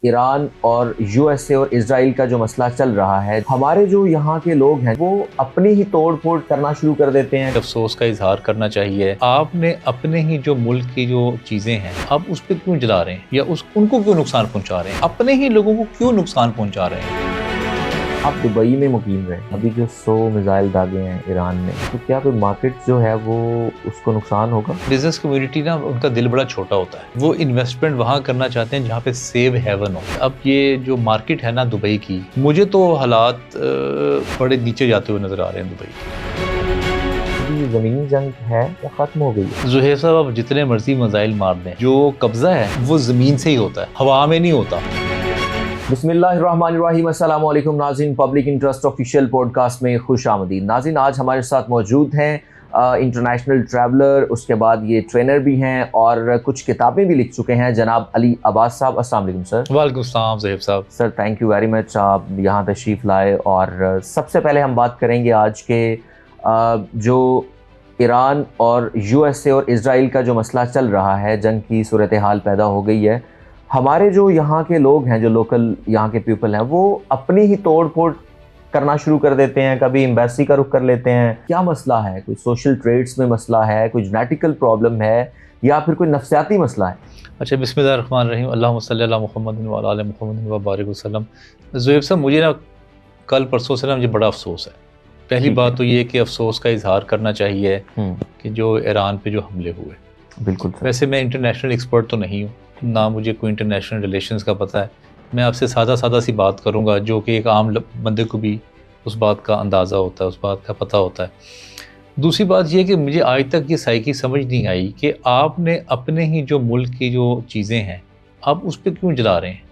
ایران اور U S A اور اسرائیل کا جو مسئلہ چل رہا ہے، ہمارے جو یہاں کے لوگ ہیں وہ اپنی ہی توڑ پھوڑ کرنا شروع کر دیتے ہیں۔ افسوس کا اظہار کرنا چاہیے، آپ نے اپنے ہی جو ملک کی جو چیزیں ہیں آپ اس پہ کیوں جلا رہے ہیں یا ان کو کیوں نقصان پہنچا رہے ہیں، اپنے ہی لوگوں کو کیوں نقصان پہنچا رہے ہیں۔ آپ دبئی میں مقیم رہے، ابھی جو 100 میزائل داغے ہیں ایران نے، تو کیا کوئی مارکیٹ جو ہے وہ اس کو نقصان ہوگا؟ بزنس کمیونٹی نا ان کا دل بڑا چھوٹا ہوتا ہے، وہ انویسٹمنٹ وہاں کرنا چاہتے ہیں جہاں پہ سیو ہیون ہو۔ اب یہ جو مارکیٹ ہے نا دبئی کی، مجھے تو حالات بڑے نیچے جاتے ہوئے نظر آ رہے ہیں دبئی کی۔ یہ زمینی جنگ ہے یا ختم ہو گئی ہے؟ زہیر صاحب آپ جتنے مرضی میزائل مار دیں، جو قبضہ ہے وہ زمین سے ہی ہوتا ہے، ہوا میں نہیں ہوتا۔ بسم اللہ الرحمن الرحیم۔ السلام علیکم ناظرین، public interest official podcast میں خوش آمدید۔ ناظرین آج ہمارے ساتھ موجود ہیں انٹرنیشنل ٹریولر، اس کے بعد یہ ٹرینر بھی ہیں اور کچھ کتابیں بھی لکھ چکے ہیں، جناب علی عباس صاحب۔ السلام علیکم سر۔ وعلیکم السلام زہیر صاحب۔ Sir thank you very much, آپ یہاں تشریف لائے۔ اور سب سے پہلے ہم بات کریں گے آج کے جو ایران اور یو ایس اے اور اسرائیل کا جو مسئلہ چل رہا ہے، جنگ کی صورتحال پیدا ہو گئی ہے۔ ہمارے جو یہاں کے لوگ ہیں، جو لوکل یہاں کے پیپل ہیں، وہ اپنی ہی توڑ پھوڑ کرنا شروع کر دیتے ہیں، کبھی ایمبیسی کا رخ کر لیتے ہیں۔ کیا مسئلہ ہے؟ کوئی سوشل ٹریٹس میں مسئلہ ہے، کوئی جینیٹیکل پرابلم ہے، یا پھر کوئی نفسیاتی مسئلہ ہے؟ اچھا، بسم اللہ الرحمن الرحیم، اللہم صلی علی محمد وعلی آل محمد وبارک وسلم۔ زہیر صاحب مجھے نا کل پرسوں سے نا مجھے بڑا افسوس ہے۔ پہلی بات تو یہ کہ افسوس کا اظہار کرنا چاہیے کہ جو ایران پہ جو حملے ہوئے، بالکل۔ ویسے میں انٹرنیشنل ایکسپرٹ تو نہیں ہوں، نہ مجھے کوئی انٹرنیشنل ریلیشنز کا پتہ ہے، میں آپ سے سادہ سی بات کروں گا جو کہ ایک عام بندے کو بھی اس بات کا اندازہ ہوتا ہے، اس بات کا پتہ ہوتا ہے۔ دوسری بات یہ کہ مجھے آج تک یہ سائیکی سمجھ نہیں آئی کہ آپ نے اپنے ہی جو ملک کی جو چیزیں ہیں آپ اس پہ کیوں جلا رہے ہیں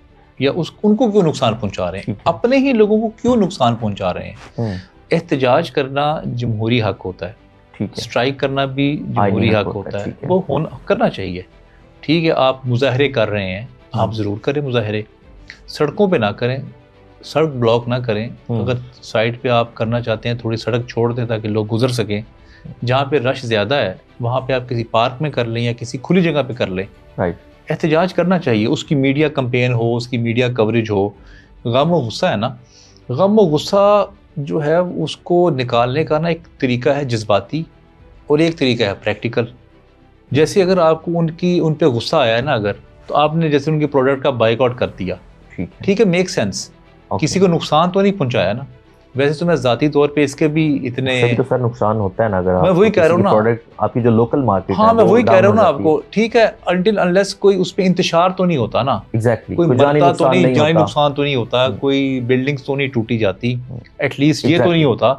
یا ان کو کیوں نقصان پہنچا رہے ہیں، اپنے ہی لوگوں کو کیوں نقصان پہنچا رہے ہیں۔ احتجاج کرنا جمہوری حق ہوتا ہے، اسٹرائک کرنا بھی جمہوری حق ہوتا ہے، وہ کرنا چاہیے۔ ٹھیک ہے، آپ مظاہرے کر رہے ہیں، آپ ضرور کریں مظاہرے، سڑکوں پہ نہ کریں، سڑک بلاک نہ کریں۔ اگر سائڈ پہ آپ کرنا چاہتے ہیں تھوڑی سڑک چھوڑ دیں تاکہ لوگ گزر سکیں۔ جہاں پہ رش زیادہ ہے وہاں پہ آپ کسی پارک میں کر لیں یا کسی کھلی جگہ پہ کر لیں۔ احتجاج کرنا چاہیے، اس کی میڈیا کمپین ہو، اس کی میڈیا کوریج ہو۔ غم و غصہ ہے نا، غم و غصہ جو ہے اس کو نکالنے کا نا ایک طریقہ ہے جذباتی اور ایک طریقہ ہے پریکٹیکل۔ جیسے اگر آپ کو ان پہ غصہ آیا ہے نا، اگر تو آپ نے جیسے ان کے پروڈکٹ کا بائیک آؤٹ کر دیا، ٹھیک ہے، میک سینس، کسی کو نقصان تو نہیں پہنچایا نا۔ ویسے تو میں ذاتی طور پہ اس کے بھی اتنے تو سر نقصان ہوتا ہے نا، اگر میں وہی کہہ رہا ہوں نا، پروڈکٹ آپ کی جو لوکل مارکیٹ، ہاں میں وہی کہہ رہا ہوں نا آپ کو، ٹھیک ہے، انٹل انلیس کوئی اس پہ انتشار تو نہیں ہوتا نا، کوئی جانی نقصان تو نہیں ہوتا، کوئی بلڈنگز تو نہیں ٹوٹی جاتی، ایٹ لیسٹ یہ تو نہیں ہوتا۔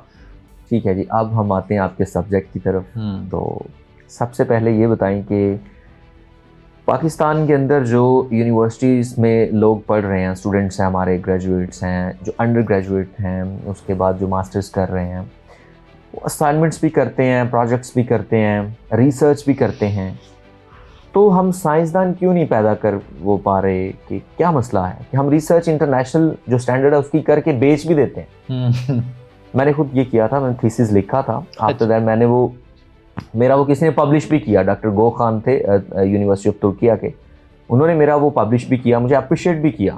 ٹھیک ہے جی، اب ہم آتے ہیں آپ کے سبجیکٹ کی طرف۔ تو سب سے پہلے یہ بتائیں کہ پاکستان کے اندر جو یونیورسٹیز میں لوگ پڑھ رہے ہیں، اسٹوڈنٹس ہیں ہمارے، گریجویٹس ہیں، جو انڈر گریجویٹ ہیں، اس کے بعد جو ماسٹرز کر رہے ہیں، وہ اسائنمنٹس بھی کرتے ہیں، پروجیکٹس بھی کرتے ہیں، ریسرچ بھی کرتے ہیں۔ تو ہم سائنسدان کیوں نہیں پیدا کر وہ پا رہے؟ کہ کیا مسئلہ ہے کہ ہم ریسرچ انٹرنیشنل جو اسٹینڈرڈ ہے اس کی کر کے بیچ بھی دیتے ہیں؟ میں نے خود یہ کیا تھا، میں نے تھیسس لکھا تھا، آفٹر دیٹ میں نے میرا وہ کسی نے پبلش بھی کیا، ڈاکٹر گو خان تھے یونیورسٹی آف ترکیہ کے، انہوں نے میرا وہ پبلش بھی کیا، مجھے اپریشیٹ بھی کیا،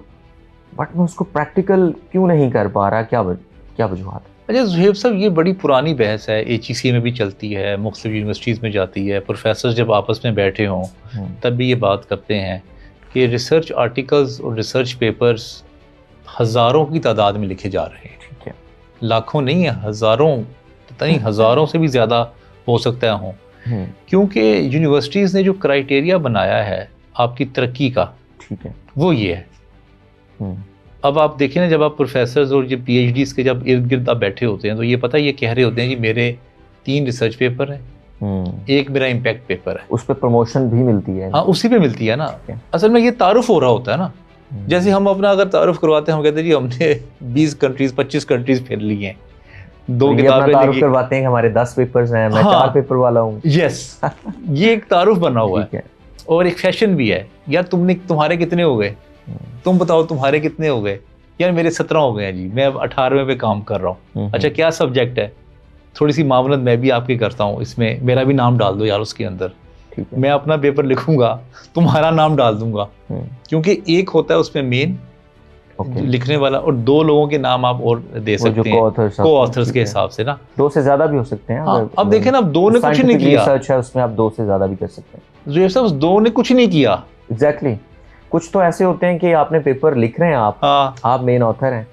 بٹ میں اس کو پریکٹیکل کیوں نہیں کر پا رہا؟ کیا وجوہات؟ اچھا زہیر صاحب، یہ بڑی پرانی بحث ہے، HEC میں بھی چلتی ہے، مختلف یونیورسٹیز میں جاتی ہے، پروفیسر جب آپس میں بیٹھے ہوں تب بھی یہ بات کرتے ہیں کہ ریسرچ آرٹیکلز اور ریسرچ پیپرز ہزاروں کی تعداد میں لکھے جا رہے ہیں، ٹھیک ہے، لاکھوں نہیں ہیں، ہزاروں، پتہ نہیں ہزاروں سے بھی زیادہ ہو سکتا ہے ہوں، کیونکہ یونیورسٹیز نے جو کرائیٹیریا بنایا ہے آپ کی ترقی کا، ٹھیک ہے، وہ یہ ہے۔ اب آپ دیکھیں نا، جب آپ پروفیسرز اور جو PhDs کے جب ارد گرد آپ بیٹھے ہوتے ہیں تو یہ پتہ یہ کہہ رہے ہوتے ہیں جی میرے 3 ریسرچ پیپر ہیں، ایک میرا امپیکٹ پیپر ہے، اس پہ پروموشن بھی ملتی ہے، ہاں اسی پہ ملتی ہے نا۔ اصل میں یہ تعارف ہو رہا ہوتا ہے نا، جیسے ہم اپنا اگر تعارف کرواتے ہیں، ہم کہتے ہیں جی ہم نے 20 کنٹریز 25 کنٹریز پھر لی ہیں، 2 کتابیں تعارف کرواتے ہیں کہ ہمارے 10 پیپرز ہیں، میں 4 پیپر والا ہوں۔ یس، یہ ایک تعارف بنا ہوا ہے اور ایک فیشن بھی ہے، یار تمہارے کتنے ہو گئے، تم بتاؤ تمہارے کتنے ہو گئے، یار میرے 17 ہو گئے ہیں جی، میں اب 18ویں پہ کام کر رہا ہوں۔ اچھا کیا سبجیکٹ ہے؟ تھوڑی سی معاونت میں بھی آپ کی کرتا ہوں، اس میں میرا بھی نام ڈال دو یار اس کے اندر، ٹھیک ہے. میں اپنا پیپر لکھوں گا, تمہارا نام ڈال دوں گا, کیونکہ ایک ہوتا ہے اس میں مین لکھنے والا, اور 2 لوگوں کے نام آپ اور دے سکتے ہیں کو آتھرز کے حساب سے نا. 2 سے زیادہ بھی ہو سکتے ہیں. اب دیکھیں نا, اب 2 نے کچھ نہیں کیا. ریسرچ ہے اس میں, آپ 2 سے زیادہ بھی کر سکتے ہیں. زہیر صاحب 2 نے کچھ نہیں کیا. ایگزیکٹلی. کچھ تو ایسے ہوتے ہیں کہ آپ نے پیپر لکھ رہے ہیں, آپ مین آتھر ہیں,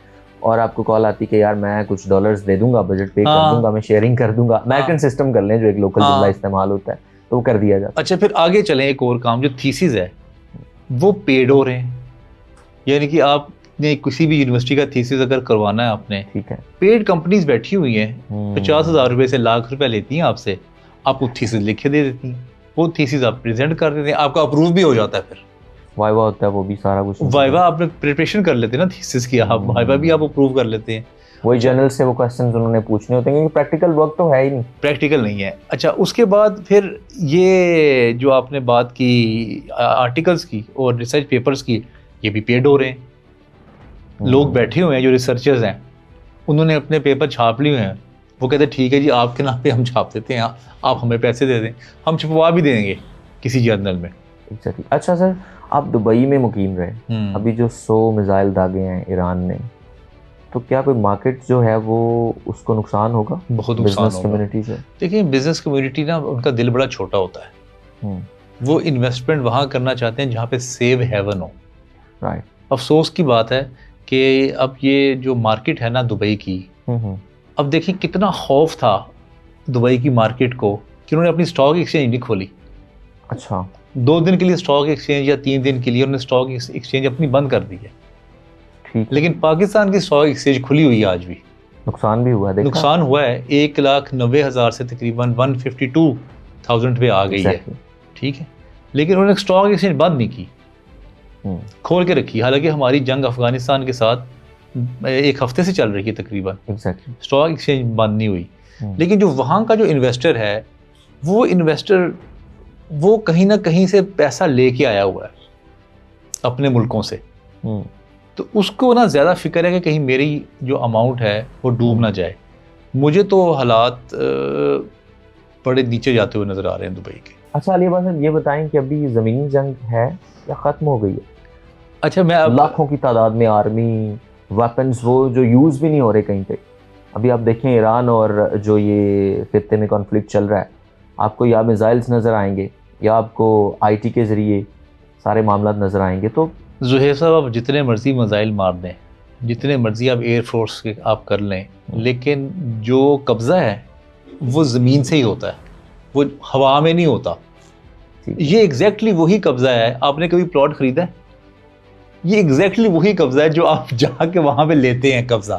اور آپ کو کال آتی کہ یار میں کچھ ڈالرز دے دوں گا, بجٹ پے کر دوں گا, میں شیئرنگ کر دوں گا. امیرکن سسٹم کر لیں جو ایک لوکل جملہ استعمال ہوتا ہے, تو وہ کر دیا جاتا ہے. اچھا پھر آگے چلیں, ایک اور کام جو تھیسز ہے وہ پیڈ ہو رہے ہیں. یعنی کہ آپ نے کسی بھی یونیورسٹی کا تھیسز اگر کروانا ہے آپ نے, ٹھیک ہے, پیڈ کمپنیز بیٹھی ہوئی ہیں, 50,000 روپے سے لاکھ روپے لیتی ہیں آپ سے, آپ وہ تھیسز لکھ کے دے دیتی ہیں, وہ تھیسز آپ پریزنٹ کر دیتے ہیں, آپ کا اپروو بھی ہو جاتا ہے. پھر وائوا ہوتا ہے, وہ بھی سارا کچھ وائوا آپ نے پریپریشن کر لیتے ہیں نا تھیسز کی, آپ وائوا بھی آپ اپروو کر لیتے ہیں. وہی جرنل سے وہ کوسچنز انہوں نے پوچھنے ہوتے ہیں, کیونکہ پریکٹیکل ورک تو ہے ہی نہیں. پریکٹیکل نہیں ہے. اچھا اس کے بعد پھر یہ جو آپ نے بات کی آرٹیکلس کی اور ریسرچ پیپرز کی, یہ بھی پیڈ ہو رہے ہیں. لوگ بیٹھے ہوئے ہیں جو ریسرچرز ہیں, انہوں نے اپنے پیپر چھاپ لیے ہیں, وہ کہتے ہیں ٹھیک ہے جی آپ کے نام پہ ہم چھاپ دیتے ہیں, آپ ہمیں پیسے دے دیں, ہم چھپوا بھی دیں گے کسی جرنل میں. اچھا سر, آپ دبئی میں مقیم رہے, ابھی جو 100 میزائل داغے ہیں ایران نے, تو کیا کوئی مارکیٹ جو ہے وہ اس کو نقصان ہوگا؟ بہت نقصان ہوگا. کمیونٹی سے دیکھیں بزنس کمیونٹی نا, ان کا دل بڑا چھوٹا ہوتا ہے. وہ انویسٹمنٹ وہاں کرنا چاہتے ہیں جہاں پہ سیو ہیون ہو. رائٹ. افسوس کی بات ہے کہ اب یہ جو مارکیٹ ہے نا دبئی کی, اب دیکھیں کتنا خوف تھا دبئی کی مارکیٹ کو کہ انہوں نے اپنی اسٹاک ایکسچینج نہیں کھولی. اچھا, 2 دن کے لیے اسٹاک ایکسچینج یا 3 دن کے لیے انہوں نے اسٹاک ایکسچینج اپنی بند کر دی ہے. لیکن پاکستان کی اسٹاک ایکسچینج کھلی ہوئی ہے آج بھی. نقصان بھی ہوا ہے. نقصان ہوا ہے, 1,90,000 سے تقریباً 152,000 پہ آ گئی ہے. ٹھیک ہے, لیکن انہوں نے اسٹاک ایکسچینج بند نہیں کی, کھول کے رکھی. حالانکہ ہماری جنگ افغانستان کے ساتھ 1 ہفتے سے چل رہی ہے تقریباً, اسٹاک ایکسچینج بند نہیں ہوئی. لیکن جو وہاں کا جو انویسٹر ہے, وہ انویسٹر وہ کہیں نہ کہیں سے پیسہ لے کے آیا ہوا ہے اپنے ملکوں سے, تو اس کو نا زیادہ فکر ہے کہ کہیں میری جو اماؤنٹ ہے وہ ڈوب نہ جائے. مجھے تو حالات بڑے نیچے جاتے ہوئے نظر آ رہے ہیں دبئی کے. اچھا علی بھائی صاحب, یہ بتائیں کہ ابھی زمینی جنگ ہے یا ختم ہو گئی ہے؟ اچھا میں لاکھوں کی تعداد میں آرمی ویپنز وہ جو یوز بھی نہیں ہو رہے کہیں پہ. ابھی آپ دیکھیں ایران اور جو یہ خطے میں کانفلکٹ چل رہا ہے, آپ کو یا میزائلز نظر آئیں گے یا آپ کو آئی ٹی کے ذریعے سارے معاملات نظر آئیں گے. تو زہیر صاحب آپ جتنے مرضی میزائل مار دیں, جتنے مرضی آپ ایئر فورس کے آپ کر لیں, لیکن جو قبضہ ہے وہ زمین سے ہی ہوتا ہے, وہ ہوا میں نہیں ہوتا. یہ ایگزیکٹلی وہی قبضہ ہے. آپ نے کبھی پلاٹ خریدا ہے؟ یہ ایگزیکٹلی وہی قبضہ ہے جو آپ جا کے وہاں پہ لیتے ہیں قبضہ.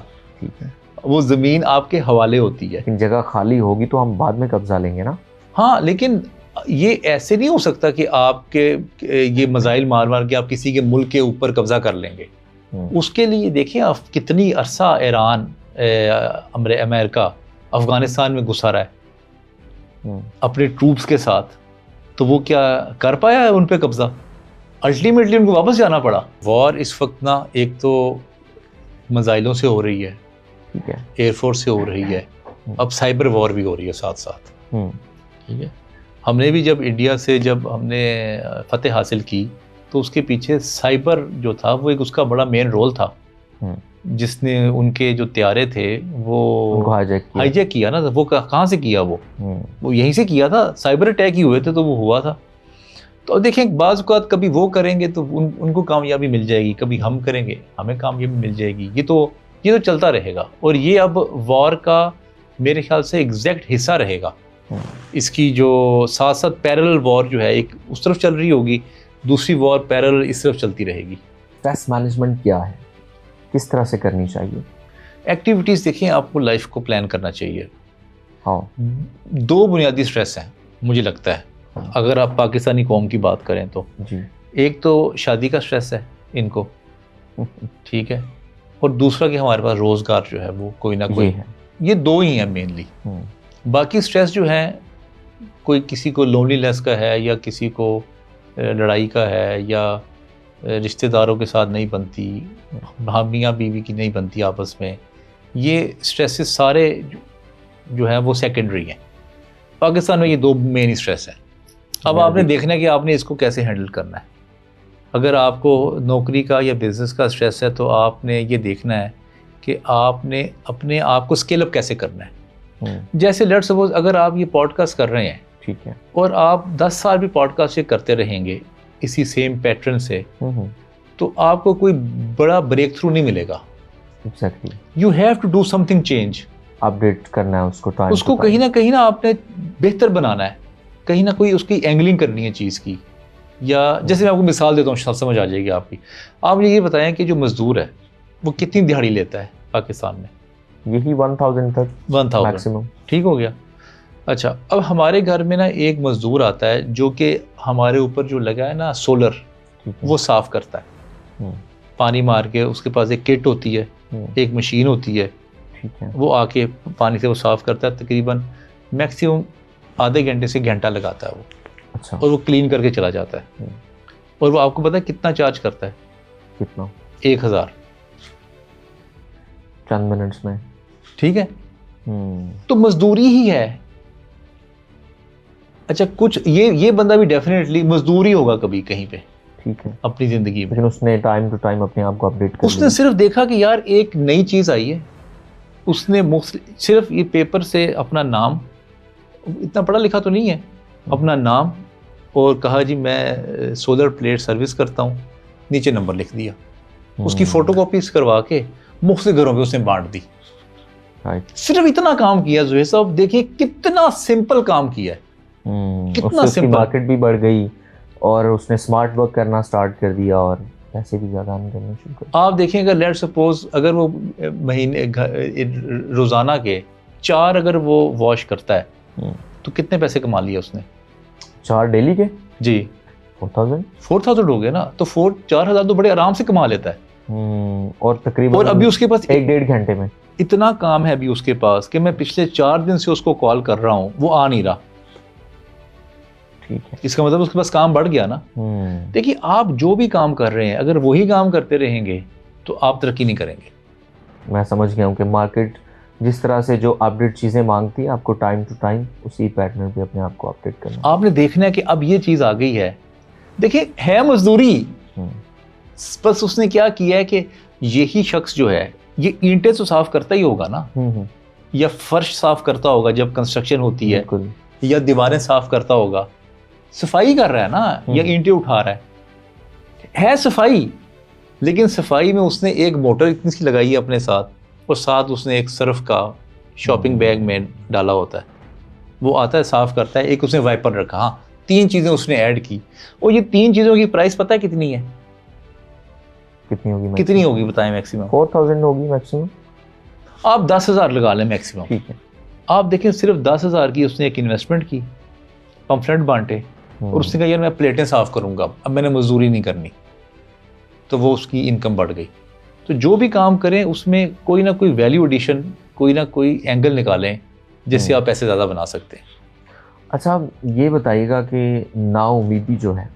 وہ زمین آپ کے حوالے ہوتی ہے. لیکن جگہ خالی ہوگی تو ہم بعد میں قبضہ لیں گے نا. ہاں, لیکن یہ ایسے نہیں ہو سکتا کہ آپ کے یہ میزائل مار مار کے آپ کسی کے ملک کے اوپر قبضہ کر لیں گے. اس کے لیے دیکھیں آپ کتنی عرصہ ایران امریکہ افغانستان میں گھسا رہا ہے اپنے ٹروپس کے ساتھ, تو وہ کیا کر پایا ہے ان پہ قبضہ؟ الٹیمیٹلی ان کو واپس جانا پڑا. وار اس وقت نا ایک تو میزائلوں سے ہو رہی ہے, ایئر فورس سے ہو رہی ہے, اب سائبر وار بھی ہو رہی ہے ساتھ ساتھ. ٹھیک ہے, ہم نے بھی جب انڈیا سے جب ہم نے فتح حاصل کی تو اس کے پیچھے سائبر جو تھا وہ ایک اس کا بڑا مین رول تھا, جس نے ان کے جو طیارے تھے وہ ہائی جیک کیا نا. وہ کہاں سے کیا؟ وہ یہیں سے کیا تھا, سائبر اٹیک ہی ہوئے تھے تو وہ ہوا تھا. تو دیکھیں بعض اوقات کبھی وہ کریں گے تو ان کو کامیابی مل جائے گی, کبھی ہم کریں گے ہمیں کامیابی مل جائے گی. یہ تو چلتا رہے گا, اور یہ اب وار کا میرے خیال سے ایگزیکٹ حصہ رہے گا. اس کی جو ساتھ ساتھ پیرلل وار جو ہے ایک اس طرف چل رہی ہوگی, دوسری وار پیرلل اس طرف چلتی رہے گی. اسٹریس مینجمنٹ کیا ہے, کس طرح سے کرنی چاہیے؟ ایکٹیویٹیز دیکھیں, آپ کو لائف کو پلان کرنا چاہیے. 2 بنیادی اسٹریس ہیں مجھے لگتا ہے اگر آپ پاکستانی قوم کی بات کریں تو. ایک تو شادی کا اسٹریس ہے ان کو, ٹھیک ہے, اور دوسرا کہ ہمارے پاس روزگار جو ہے وہ کوئی نہ کوئی ہے. یہ 2 ہی ہیں مینلی. باقی اسٹریس جو ہیں کوئی کسی کو لونلی لیس کا ہے, یا کسی کو لڑائی کا ہے, یا رشتہ داروں کے ساتھ نہیں بنتی, میاں بیوی کی نہیں بنتی آپس میں. یہ اسٹریسز سارے جو ہیں وہ سیکنڈری ہیں. پاکستان میں یہ 2 مین اسٹریس ہیں. اب آپ نے دیکھنا ہے کہ آپ نے اس کو کیسے ہینڈل کرنا ہے. اگر آپ کو نوکری کا یا بزنس کا اسٹریس ہے تو آپ نے یہ دیکھنا ہے کہ آپ نے اپنے آپ کو اسکیل اپ کیسے کرنا ہے. جیسے لیٹ سپوز اگر آپ یہ پوڈ کاسٹ کر رہے ہیں, ٹھیک ہے, اور آپ 10 سال بھی پوڈ کاسٹ کرتے رہیں گے اسی سیم پیٹرن سے, تو آپ کو کوئی بڑا بریک تھرو نہیں ملے گا. Exactly, you have to do something change. Update کرنا ہے اس کو کہیں نہ آپ نے بہتر بنانا ہے, کہیں نہ کوئی اس کی اینگلنگ کرنی ہے چیز کی. یا جیسے میں آپ کو مثال دیتا ہوں, سمجھ آ جائے گی آپ کی. آپ نے یہ بتائیں کہ جو مزدور ہے وہ کتنی دہاڑی لیتا ہے پاکستان میں؟ یہی 1000 تک, 1000 میکسیمم. ٹھیک ہو گیا. اچھا, اب ہمارے گھر میں نا ایک مزدور آتا ہے جو کہ ہمارے اوپر جو لگا ہے نا سولر, وہ صاف کرتا ہے پانی مار کے. اس کے پاس ایک کٹ ہوتی ہے, ایک مشین ہوتی ہے, وہ آ کے پانی سے وہ صاف کرتا ہے. تقریباً میکسیمم آدھے گھنٹے سے گھنٹہ لگاتا ہے وہ. اچھا. اور وہ کلین کر کے چلا جاتا ہے. اور وہ آپ کو پتا ہے کتنا چارج کرتا ہے؟ کتنا؟ 1000 چند منٹس میں. ٹھیک ہے, تو مزدوری ہی ہے. اچھا, کچھ یہ بندہ بھی ڈیفینیٹلی مزدور ہی ہوگا کبھی کہیں پہ, ٹھیک ہے, اپنی زندگی میں. لیکن اس نے ٹائم ٹو ٹائم اپنے آپ کو اپڈیٹ کر اس نے صرف دیکھا کہ یار ایک نئی چیز آئی ہے. اس نے صرف یہ پیپر سے اپنا نام, اتنا پڑھا لکھا تو نہیں ہے, اپنا نام اور کہا جی میں سولر پلیٹ سروس کرتا ہوں, نیچے نمبر لکھ دیا. اس کی فوٹو کاپیز کروا کے مختلف گھروں پہ اس نے بانٹ دی. صرف اتنا کام کیا زہیر صاحب, دیکھیں کتنا سمپل کام کیا ہے, کتنا سمپل. مارکیٹ بھی بڑھ گئی اور اس نے اسمارٹ ورک کرنا سٹارٹ کر دیا اور پیسے بھی زیادہ آنے کرنے شروع کر. آپ دیکھیں اگر لیٹ سپوز اگر وہ مہینے روزانہ کے 4 اگر وہ واش کرتا ہے تو کتنے پیسے کما لیے اس نے؟ 4 ڈیلی کے؟ جی 4000 ہو گئے نا, تو 4000 تو بڑے آرام سے کما لیتا ہے. اور تقریباً اور ابھی اس کے پاس 1-1.5 گھنٹے میں اتنا کام ہے ابھی اس کے پاس کہ میں پچھلے 4 دن سے اس کو کال کر رہا ہوں, وہ آ نہیں رہا. ٹھیک ہے, اس کا مطلب اس کے پاس کام بڑھ گیا نا. دیکھیے آپ جو بھی کام کر رہے ہیں اگر وہی کام کرتے رہیں گے تو آپ ترقی نہیں کریں گے. میں سمجھ گیا ہوں کہ مارکیٹ جس طرح سے جو اپڈیٹ چیزیں مانگتی ہیں, آپ کو ٹائم ٹو ٹائم اسی پیٹرن پہ اپنے آپ کو اپڈیٹ کرنا. آپ نے دیکھنا ہے کہ اب یہ چیز آ گئی ہے. دیکھیں ہے مزدوری, بس اس نے کیا کیا ہے کہ یہی شخص جو ہے یہ اینٹیں تو صاف کرتا ہی ہوگا نا, یا فرش صاف کرتا ہوگا جب کنسٹرکشن ہوتی ہے, یا دیواریں صاف کرتا ہوگا. صفائی کر رہا ہے نا, یا اینٹیں اٹھا رہا ہے صفائی. لیکن صفائی میں اس نے ایک موٹر اتنی سی لگائی ہے اپنے ساتھ, اور ساتھ اس نے ایک سرف کا شاپنگ بیگ میں ڈالا ہوتا ہے, وہ آتا ہے صاف کرتا ہے. ایک اس نے وائپر رکھا. ہاں 3 چیزیں اس نے ایڈ کی, اور یہ 3 چیزوں کی پرائس پتہ ہے کتنی ہے؟ کتنی ہوگی بتائیں؟ میکسیمم 4000 ہوگی میکسیمم. آپ 10,000 لگا لیں میکسیمم. ٹھیک ہے, آپ دیکھیں صرف 10,000 کی اس نے ایک انویسٹمنٹ کی, پمفلٹ بانٹے, اور اس نے کہا یار میں پلیٹیں صاف کروں گا, اب میں نے مزدوری نہیں کرنی, تو وہ اس کی انکم بڑھ گئی. تو جو بھی کام کریں اس میں کوئی نہ کوئی ویلیو ایڈیشن, کوئی نہ کوئی اینگل نکالیں جس سے آپ پیسے زیادہ بنا سکتے ہیں. اچھا, یہ بتائیے گا کہ نا امیدی جو ہے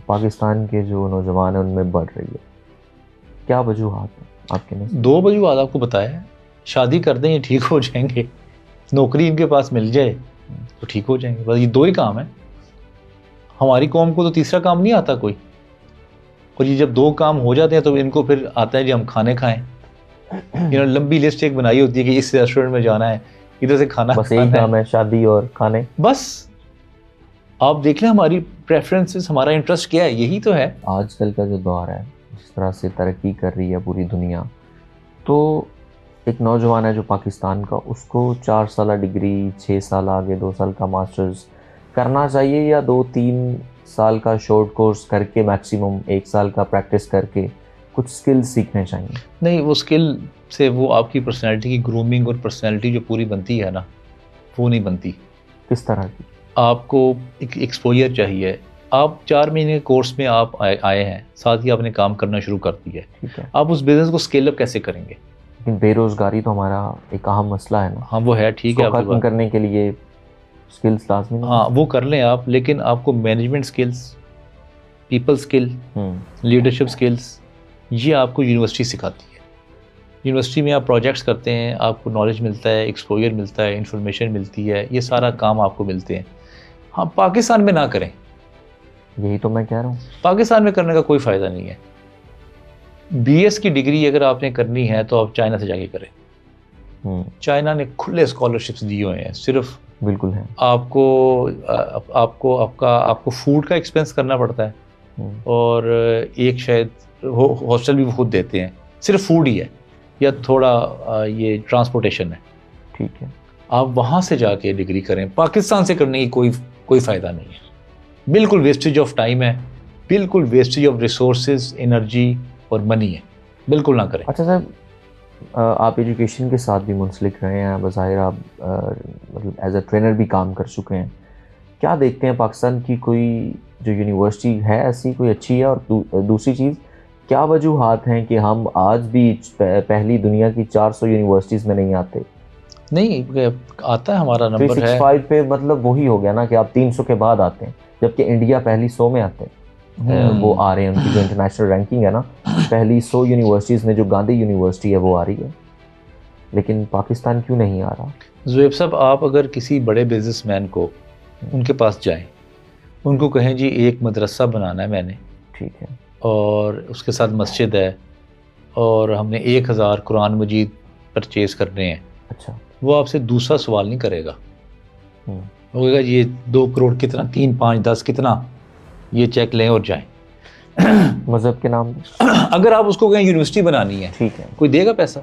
پاکستان کے جو نوجوان ہیں ان میں بڑھ رہی ہے, کیا وجوہات ہیں آپ کے نظر؟ 2 وجوہات آپ کو بتایا ہے. شادی کر دیں یہ ٹھیک ہو جائیں گے, نوکری ان کے پاس مل جائے تو ٹھیک ہو جائیں گے. بس یہ 2 ہی کام ہیں. ہماری قوم کو تو تیسرا کام نہیں آتا کوئی, اور یہ جب 2 کام ہو جاتے ہیں تو ان کو پھر آتا ہے جی ہم کھانے کھائیں. لمبی لسٹ ایک بنائی ہوتی ہے کہ اس ریسٹورنٹ میں جانا ہے, ادھر سے کھانا, بس یہی کام ہے, شادی اور کھانے. بس آپ دیکھ لیں ہماری پریفرنسز, ہمارا انٹرسٹ کیا ہے, یہی تو ہے. آج کل کا جو دور ہے جس طرح سے ترقی کر رہی ہے پوری دنیا, تو ایک نوجوان ہے جو پاکستان کا, اس کو 4 سالہ ڈگری, 6 سال آگے 2 سال کا ماسٹرز کرنا چاہیے, یا 2-3 سال کا شارٹ کورس کر کے میکسیمم 1 سال کا پریکٹس کر کے کچھ سکل سیکھنے چاہیے؟ نہیں, وہ سکل سے وہ آپ کی پرسنالٹی کی گرومنگ اور پرسنالٹی جو پوری بنتی ہے نا, وہ نہیں بنتی. کس طرح کی؟ آپ کو ایک ایکسپوجر چاہیے. آپ 4 مہینے کورس میں آپ آئے ہیں, ساتھ ہی آپ نے کام کرنا شروع کر دیا ہے. ٹھیک ہے, آپ اس بزنس کو اسکیل اپ کیسے کریں گے؟ لیکن بے روزگاری تو ہمارا ایک اہم مسئلہ ہے نا. ہاں وہ ہے, ٹھیک ہے, ختم کرنے کے لیے سکلز لازمی. ہاں وہ کر لیں آپ, لیکن آپ کو مینجمنٹ سکلز, پیپل سکل, لیڈرشپ سکلز, یہ آپ کو یونیورسٹی سکھاتی ہے. یونیورسٹی میں آپ پروجیکٹس کرتے ہیں, آپ کو نالج ملتا ہے, ایکسپوجر ملتا ہے, انفارمیشن ملتی ہے, یہ سارا کام آپ کو ملتے ہیں. ہاں پاکستان میں نہ کریں. یہی تو میں کہہ رہا ہوں. پاکستان میں کرنے کا کوئی فائدہ نہیں ہے. بی ایس کی ڈگری اگر آپ نے کرنی ہے تو آپ چائنا سے جا کے کریں. چائنا نے کھلے اسکالرشپس دیے ہوئے ہیں. صرف بالکل ہے. آپ کو فوڈ کا ایکسپینس کرنا پڑتا ہے اور ایک شاید ہاسٹل بھی وہ خود دیتے ہیں. صرف فوڈ ہی ہے یا تھوڑا یہ ٹرانسپورٹیشن ہے. ٹھیک ہے. آپ وہاں سے جا کے ڈگری کریں. پاکستان سے کرنے کی کوئی فائدہ نہیں ہے. بالکل ویسٹیج آف ٹائم ہے, بالکل ویسٹیج آف ریسورسز, انرجی اور منی ہے. بالکل نہ کریں. اچھا صاحب, آپ ایجوکیشن کے ساتھ بھی منسلک رہے ہیں, بظاہر آپ مطلب ایز اے ٹرینر بھی کام کر چکے ہیں. کیا دیکھتے ہیں پاکستان کی کوئی جو یونیورسٹی ہے ایسی کوئی اچھی ہے؟ اور دوسری چیز, کیا وجوہات ہیں کہ ہم آج بھی پہلی دنیا کی 400 یونیورسٹیز میں نہیں آتے؟ نہیں آتا ہے, ہمارا نمبر ہے 365 پہ. مطلب وہی ہو گیا نا کہ آپ 300 کے بعد آتے ہیں, جبکہ انڈیا پہلی 100 میں آتے ہیں. وہ آ رہے ہیں, ان کی جو انٹرنیشنل رینکنگ ہے نا, پہلی 100 یونیورسٹیز میں جو گاندھی یونیورسٹی ہے وہ آ رہی ہے, لیکن پاکستان کیوں نہیں آ رہا؟ زہیب صاحب, آپ اگر کسی بڑے بزنس مین کو ان کے پاس جائیں, ان کو کہیں جی ایک مدرسہ بنانا ہے میں نے, ٹھیک ہے, اور اس کے ساتھ مسجد ہے اور ہم نے 1000 قرآن مجید پرچیز کرنے ہیں, اچھا, وہ آپ سے دوسرا سوال نہیں کرے گا. وہ کہے گا یہ 2 کروڑ کتنا, 3 5 10 کتنا, یہ چیک لیں اور جائیں. مذہب کے نام اگر آپ اس کو کہیں یونیورسٹی بنانی ہے, ٹھیک ہے, کوئی دے گا پیسہ؟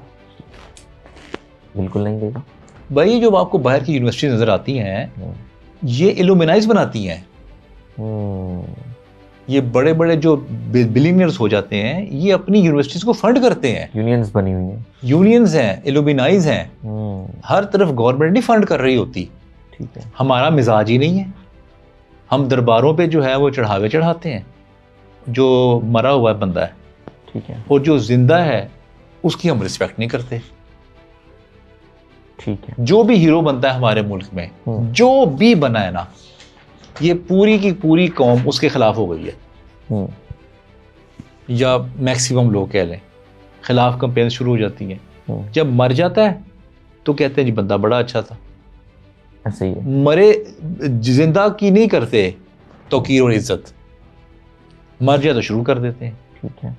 بالکل نہیں دے گا. بھائی جو آپ کو باہر کی یونیورسٹی نظر آتی ہیں, یہ ایلومنائز بناتی ہیں. یہ بڑے بڑے جو بلینئرز ہو جاتے ہیں, یہ اپنی یونیورسٹیز کو فنڈ کرتے ہیں. یونینز بنی ہوئی ہیں, یونینز ہیں, ایلومنائز ہیں. ہر طرف گورنمنٹ نہیں فنڈ کر رہی ہوتی. ٹھیک ہے. ہمارا مزاج ہی نہیں ہے. ہم درباروں پہ جو ہے وہ چڑھاوے چڑھاتے ہیں, جو مرا ہوا بندہ ہے, ٹھیک ہے, اور جو زندہ ہے اس کی ہم رسپیکٹ نہیں کرتے. ٹھیک ہے. جو بھی ہیرو بنتا ہے ہمارے ملک میں, جو بھی بنا ہے نا, یہ پوری کی پوری قوم اس کے خلاف ہو گئی ہے, یا میکسیمم لوگ کہہ لیں, خلاف کمپین شروع ہو جاتی ہیں. جب مر جاتا ہے تو کہتے ہیں جی بندہ بڑا اچھا تھا. ایسے ہی مرے زندہ کی نہیں کرتے توقیر اور عزت, مر جائے تو شروع کر دیتے ہیں. ٹھیک ہے.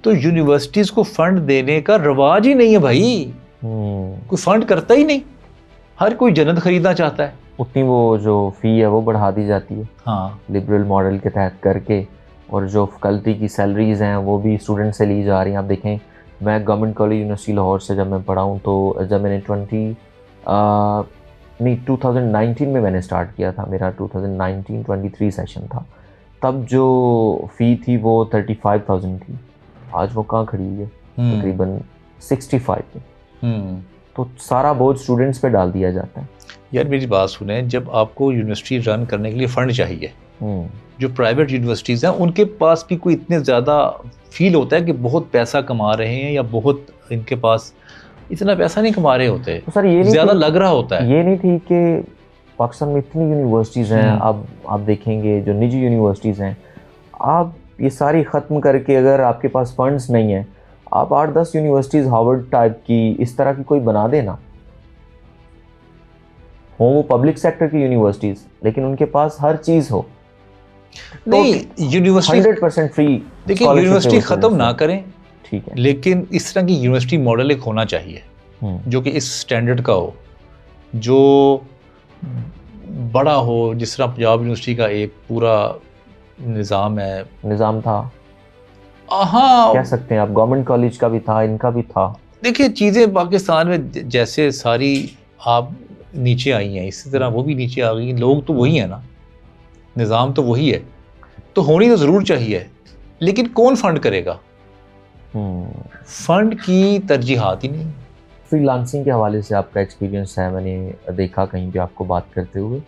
تو یونیورسٹیز کو فنڈ دینے کا رواج ہی نہیں ہے بھائی. کوئی فنڈ کرتا ہی نہیں, ہر کوئی جنت خریدنا چاہتا ہے. اتنی وہ جو فی ہے وہ بڑھا دی جاتی ہے, ہاں, لبرل ماڈل کے تحت کر کے, اور جو فیکلٹی کی سیلریز ہیں وہ بھی اسٹوڈنٹ سے لی جا رہی ہیں. آپ دیکھیں, میں گورنمنٹ کالج یونیورسٹی لاہور سے جب میں پڑھا ہوں, تو جب میں نے 2019 میں نے اسٹارٹ کیا تھا, میرا 2019-23 سیشن تھا, تب جو فی تھی وہ 35,000 تھی. آج وہ کہاں کھڑی ہوئی ہے, تقریباً 65 پہ. تو سارا بوجھ اسٹوڈنٹس پہ ڈال دیا جاتا ہے. یار میری بات سنیں, جب آپ کو یونیورسٹی رن کرنے کے لیے فنڈ چاہیے, جو پرائیویٹ یونیورسٹیز ہیں ان کے پاس بھی کوئی اتنے زیادہ فیل ہوتا ہے کہ بہت پیسہ کما رہے ہیں, یا بہت ان کے پاس اتنا پیسہ نہیں کما رہے ہوتے, سر یہ زیادہ لگ رہا ہوتا ہے. یہ نہیں تھی کہ پاکستان میں اتنی یونیورسٹیز ہیں, اب آپ دیکھیں گے جو نجی یونیورسٹیز ہیں, آپ یہ ساری ختم کر کے اگر آپ کے پاس فنڈز نہیں ہیں, آپ 8-10 یونیورسٹیز ہارورڈ ٹائپ کی اس طرح کی کوئی بنا دینا, ہوں وہ پبلک سیکٹر کی یونیورسٹیز, لیکن ان کے پاس ہر چیز ہو. نہیں, یونیورسٹی 100% فری. دیکھیں یونیورسٹی ختم نہ کریں, ٹھیک ہے, لیکن اس طرح کی یونیورسٹی ماڈل ایک ہونا چاہیے جو کہ اس سٹینڈرڈ کا ہو, جو بڑا ہو, جس طرح پنجاب یونیورسٹی کا ایک پورا نظام ہے, نظام تھا. ہاں کہہ سکتے ہیں آپ, گورنمنٹ کالج کا بھی تھا, ان کا بھی تھا. دیکھیے چیزیں پاکستان میں جیسے ساری آپ نیچے آئی ہیں, اسی طرح وہ بھی نیچے آ گئی ہیں. لوگ تو وہی ہیں نا, نظام تو وہی ہے, تو ہونی تو ضرور چاہیے, لیکن کون فنڈ کرے گا؟ فنڈ کی ترجیحات ہی نہیں. فری لانسنگ کے حوالے سے آپ کا ایکسپیرینس ہے, میں نے دیکھا کہیں پہ آپ کو بات کرتے ہوئے,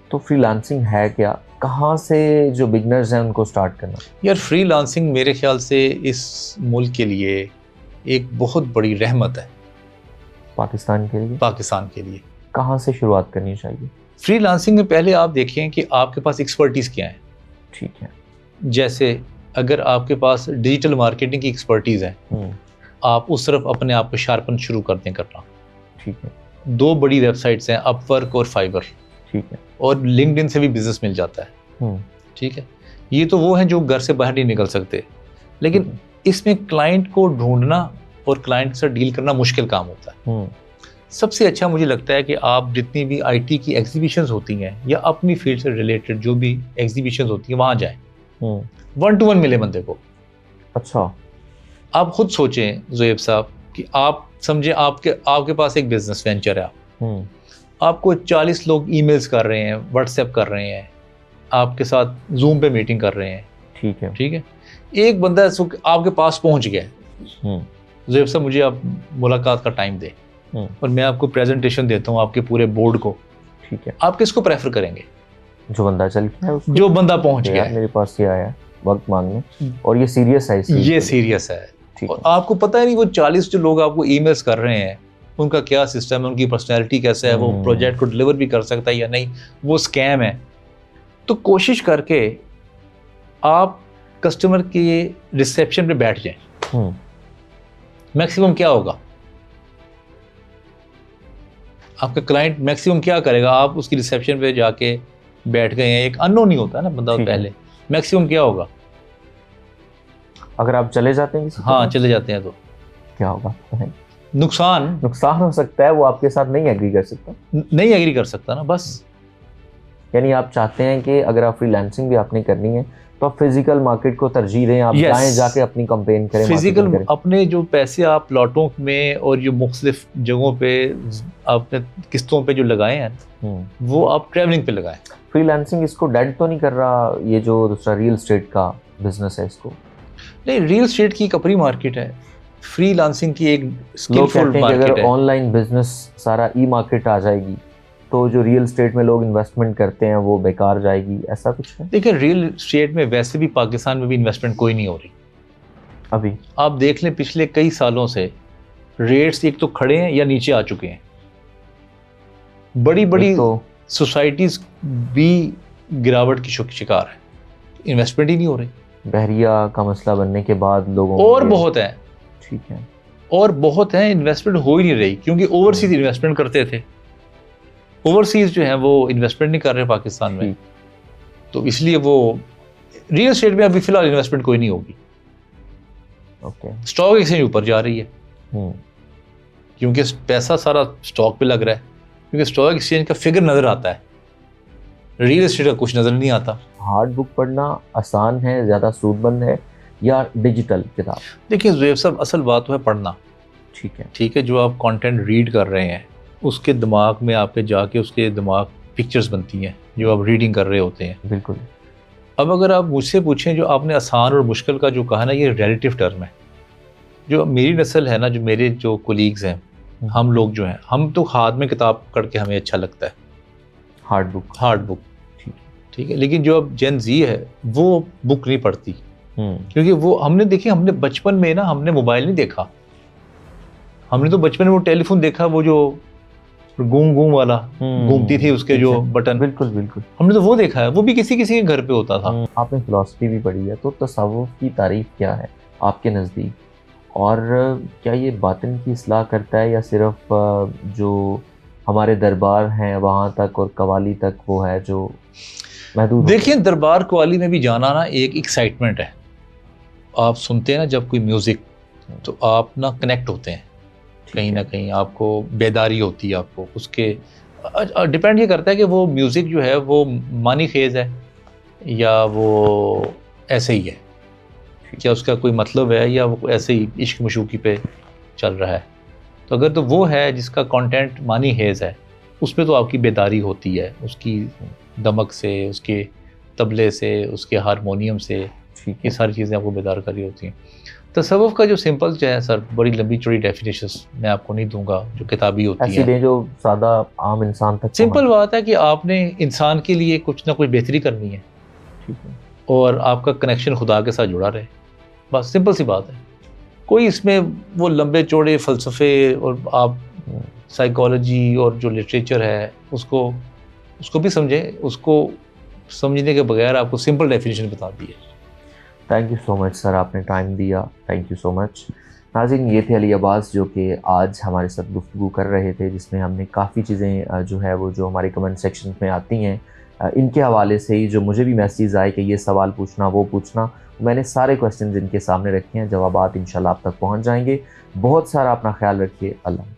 تو فری لانسنگ ہے کیا, کہاں سے جو بگنرز ہیں ان کو سٹارٹ کرنا؟ یار فری لانسنگ میرے خیال سے اس ملک کے لیے ایک بہت بڑی رحمت ہے. پاکستان کے لیے؟ پاکستان کے لیے. کہاں سے شروعات کرنی چاہیے فری لانسنگ میں؟ پہلے آپ دیکھیں کہ آپ کے پاس ایکسپرٹیز کیا ہیں. ٹھیک ہے. جیسے اگر آپ کے پاس ڈیجیٹل مارکیٹنگ کی ایکسپرٹیز ہے, آپ اس طرف اپنے آپ کو شارپن شروع کر دیں کرنا. ٹھیک ہے. 2 بڑی ویب سائٹس ہیں, اپ ورک اور فائبر. ٹھیک ہے. اور لنکڈ ان سے بھی بزنس مل جاتا ہے. ٹھیک ہے, یہ تو وہ ہیں جو گھر سے باہر نہیں نکل سکتے, لیکن اس میں کلائنٹ کو ڈھونڈنا اور کلائنٹ سے ڈیل کرنا مشکل کام ہوتا ہے. سب سے اچھا مجھے لگتا ہے کہ آپ جتنی بھی آئی ٹی کی ایگزیبیشنز ہوتی ہیں یا اپنی فیلڈ سے ریلیٹڈ جو بھی ایگزیبیشنز ہوتی ہیں وہاں جائیں, 1 to 1 ملے بندے کو. اچھا, آپ خود سوچیں زہیب صاحب کہ آپ سمجھیں آپ کے پاس ایک بزنس وینچر ہے, آپ کو 40 لوگ ای میلز کر رہے ہیں, واٹس ایپ کر رہے ہیں, آپ کے ساتھ زوم پہ میٹنگ کر رہے ہیں. ٹھیک ہے, ٹھیک ہے, ایک بندہ آپ کے پاس پہنچ گیا, زہیب صاحب مجھے آپ ملاقات کا ٹائم دیں اور میں آپ کو پریزنٹیشن دیتا ہوں آپ کے پورے بورڈ کو. ٹھیک ہے, آپ کس کو پریفر کریں گے؟ جو بندہ چل گیا ہے, جو بندہ پہنچ گیا ہے, میرے پاس یہ آیا وقت مانگنے اور یہ سیریس ہے, یہ سیریس ہے. اور آپ کو پتہ ہے نہیں وہ 40 جو لوگ آپ کو ای میلز کر رہے ہیں ان کا کیا سسٹم ہے, ان کی پرسنالٹی کیسا ہے, وہ پروجیکٹ کو ڈلیور بھی کر سکتا ہے یا نہیں, وہ اسکیم ہے. تو کوشش کر کے آپ کسٹمر کے ریسیپشن پہ بیٹھ جائیں. میکسیمم کیا ہوگا, آپ کا کلائنٹ میکسیمم کیا کرے گا, آپ اس کی ریسیپشن پہ جا کے بیٹھ گئے ہیں, ایک اننون نہیں ہوتا ہے نا بندہ پہلے, میکسیمم کیا ہوگا اگر آپ چلے جاتے ہیں؟ ہاں چلے جاتے ہیں تو کیا ہوگا؟ نقصان ہو سکتا ہے, وہ آپ کے ساتھ نہیں ایگری کر سکتا, نہیں ایگری کر سکتا نا بس. یعنی آپ چاہتے ہیں کہ اگر آپ فری لانسنگ بھی آپ نے کرنی ہے تو آپ فزیکل مارکیٹ کو ترجیح دیں, آپ جائیں جا کے اپنی کمپین کریں, فزیکل اپنے جو پیسے آپ پلاٹوں میں اور جو مختلف جگہوں پہ آپ نے قسطوں پہ جو لگائے ہیں وہ آپ ٹریولنگ پہ لگائیں. فری لانسنگ اس کو ڈیڈ تو نہیں کر رہا, یہ جو دوسرا ریل اسٹیٹ کا بزنس ہے اس کو؟ نہیں, ریل اسٹیٹ کی ایک اپنی مارکیٹ ہے, فری لانسنگ کی ایک لوگ کہتے ہیں کہ اگر آن لائن بزنس سارا ای مارکیٹ آ جائے گی تو جو ریل اسٹیٹ میں لوگ انویسٹمنٹ کرتے ہیں وہ بیکار جائے گی, ایسا کچھ ہے؟ دیکھیں ریل اسٹیٹ میں ویسے بھی پاکستان میں بھی انویسٹمنٹ کوئی نہیں ہو رہی ابھی. آپ دیکھ لیں پچھلے کئی سالوں سے ریٹس ایک تو کھڑے ہیں یا نیچے آ چکے ہیں. بڑی بڑی سوسائٹیز بھی گراوٹ کی شکار ہے, انویسٹمنٹ ہی نہیں ہو رہی. بحریہ کا مسئلہ بننے کے بعد لوگوں اور بہت ہیں. ٹھیک ہے, اور بہت ہیں, انویسٹمنٹ ہو ہی نہیں رہی کیونکہ اوورسیز انویسٹمنٹ کرتے تھے, اوورسیز جو ہیں وہ انویسٹمنٹ نہیں کر رہے پاکستان میں, تو اس لیے وہ ریل اسٹیٹ میں ابھی فی الحال انویسٹمنٹ کوئی نہیں ہوگی. اسٹاک ایکسچینج اوپر جا رہی ہے کیونکہ پیسہ سارا اسٹاک پہ لگ رہا ہے, کیونکہ اسٹاک ایکسچینج کا فگر نظر آتا ہے, ریل اسٹیٹ کا کچھ نظر نہیں آتا. ہارڈ بک پڑھنا آسان ہے, زیادہ سود مند ہے یا ڈیجیٹل کتاب؟ دیکھیں زہیب صاحب اصل بات تو ہے پڑھنا. ٹھیک ہے, جو آپ کانٹینٹ ریڈ کر رہے ہیں اس کے دماغ میں آپ کے جا کے اس کے دماغ پکچرز بنتی ہیں جو آپ ریڈنگ کر رہے ہوتے ہیں. بالکل. اب اگر آپ مجھ سے پوچھیں جو آپ نے آسان اور مشکل کا جو کہا نا, یہ ریلیٹیو ٹرم ہے. جو میری نسل ہے نا, جو میرے جو کولیگز ہیں, ہم لوگ جو ہیں, ہم تو ہاتھ میں کتاب پکڑ کے ہمیں اچھا لگتا ہے, ہارڈ بک. ٹھیک ہے, لیکن جو اب جین زی ہے وہ بک نہیں پڑھتی کیونکہ وہ ہم نے بچپن میں نا ہم نے موبائل نہیں دیکھا, ہم نے تو بچپن میں وہ ٹیلی فون دیکھا, وہ جو گوم والا گھومتی تھی اس کے جو بٹن, بالکل بالکل ہم نے تو وہ دیکھا ہے, وہ بھی کسی کے گھر پہ ہوتا تھا. آپ نے فلسفی بھی پڑھی ہے, تو تصوف کی تعریف کیا ہے آپ کے نزدیک, اور کیا یہ باطن کی اصلاح کرتا ہے یا صرف جو ہمارے دربار ہیں وہاں تک اور قوالی تک وہ ہے جو محدود؟ دیکھیں دربار قوالی میں بھی جانا نا ایک ایکسائٹمنٹ ہے, آپ سنتے ہیں نا جب کوئی میوزک تو آپ نا کنیکٹ ہوتے ہیں کہیں نہ کہیں, آپ کو بیداری ہوتی ہے, آپ کو اس کے ڈپینڈ یہ کرتا ہے کہ وہ میوزک جو ہے وہ معنی خیز ہے یا وہ ایسے ہی ہے, کیا اس کا کوئی مطلب ہے یا وہ ایسے ہی عشق مشوقی پہ چل رہا ہے. تو اگر تو وہ ہے جس کا کانٹینٹ معنی خیز ہے, اس میں تو آپ کی بیداری ہوتی ہے, اس کی دمک سے, اس کے طبلے سے, اس کے ہارمونیم سے, یہ ساری چیزیں آپ کو بیدار کر رہی ہوتی ہیں. تصوف کا جو سمپل جو ہے سر, بڑی لمبی چوڑی ڈیفینیشنز میں آپ کو نہیں دوں گا جو کتابی ہوتی ہیں, جو سادہ عام انسان تک. سمپل بات ہے کہ آپ نے انسان کے لیے کچھ نہ کچھ بہتری کرنی ہے اور آپ کا کنیکشن خدا کے ساتھ جڑا رہے, بس سمپل سی بات ہے. کوئی اس میں وہ لمبے چوڑے فلسفے اور آپ سائیکالوجی اور جو لٹریچر ہے اس کو بھی سمجھیں, اس کو سمجھنے کے بغیر آپ کو سمپل ڈیفینیشن بتا دی ہے. تھینک یو سو مچ سر, آپ نے ٹائم دیا, تھینک یو سو مچ. ناظرین یہ تھے علی عباس جو کہ آج ہمارے ساتھ گفتگو کر رہے تھے، جس میں ہم نے کافی چیزیں جو ہے وہ جو ہمارے کمنٹ سیکشن میں آتی ہیں ان کے حوالے سے ہی جو مجھے بھی میسیج آئے کہ یہ سوال پوچھنا وہ پوچھنا، میں نے سارے کویسچنز ان کے سامنے رکھے ہیں، جوابات انشاءاللہ آپ تک پہنچ جائیں گے۔ بہت سارا اپنا خیال رکھیے، اللہ